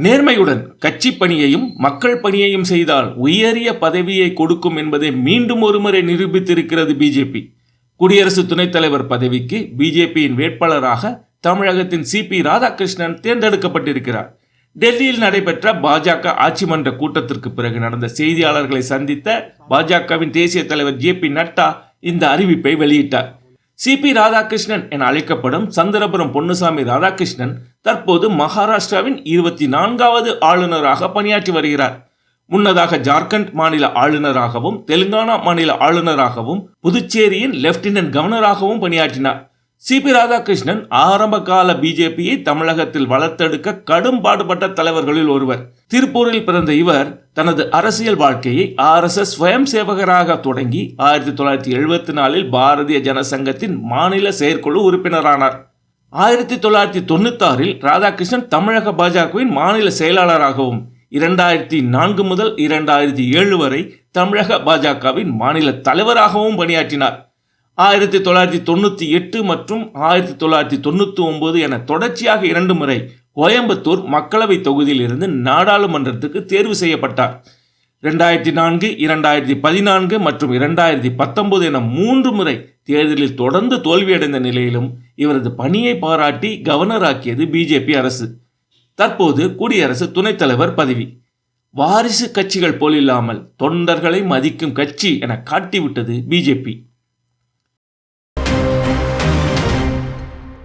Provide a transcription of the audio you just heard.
நேர்மையுடன் கட்சி பணியையும் மக்கள் பணியையும் செய்தால் உயரிய பதவியை கொடுக்கும் என்பதை மீண்டும் ஒருமுறை நிரூபித்திருக்கிறது பிஜேபி. குடியரசு துணைத் தலைவர் பதவிக்கு பிஜேபியின் வேட்பாளராக தமிழகத்தின் சிபி ராதாகிருஷ்ணன் தேர்ந்தெடுக்கப்பட்டிருக்கிறார். டெல்லியில் நடைபெற்ற பாஜக ஆட்சி மன்ற கூட்டத்திற்கு பிறகு நடந்த செய்தியாளர்களை சந்தித்த பாஜகவின் தேசிய தலைவர் ஜே.பி. நட்டா இந்த அறிவிப்பை வெளியிட்டார். சிபி ராதாகிருஷ்ணன் என அழைக்கப்படும் சந்திரபுரம் பொன்னுசாமி ராதாகிருஷ்ணன் தற்போது மகாராஷ்டிராவின் 24வது ஆளுநராக பணியாற்றி வருகிறார். முன்னதாக ஜார்க்கண்ட் மாநில ஆளுநராகவும் தெலுங்கானா மாநில ஆளுநராகவும் புதுச்சேரியின் லெப்டினன்ட் கவர்னராகவும் பணியாற்றினார். சிபி ராதாகிருஷ்ணன் ஆரம்ப கால பிஜேபியை தமிழகத்தில் வளர்த்தெடுக்க கடும் பாடுபட்ட தலைவர்களில் ஒருவர். திருப்பூரில் பிறந்த இவர் தனது அரசியல் வாழ்க்கையை RSS ஸ்வயம் சேவகராக தொடங்கி 1974 பாரதிய ஜனசங்கத்தின் மாநில செயற்குழு உறுப்பினரானார். 1996 ராதாகிருஷ்ணன் தமிழக பாஜகவின் மாநில செயலாளராகவும் 2004 முதல் 2007 வரை தமிழக பாஜகவின் மாநில தலைவராகவும் பணியாற்றினார். 1998 மற்றும் 1999 என தொடர்ச்சியாக 2 முறை கோயம்புத்தூர் மக்களவை தொகுதியில் இருந்து நாடாளுமன்றத்துக்கு தேர்வு செய்யப்பட்டார். 2004, 2014 மற்றும் 2019 என 3 முறை தேர்தலில் தொடர்ந்து தோல்வியடைந்த நிலையிலும் இவரது பணியை பாராட்டி கவர்னராக்கியது பிஜேபி அரசு. தற்போது குடியரசு துணைத் தலைவர் பதவி. வாரிசு கட்சிகள் போலில்லாமல் தொண்டர்களை மதிக்கும் கட்சி என காட்டிவிட்டது பிஜேபி.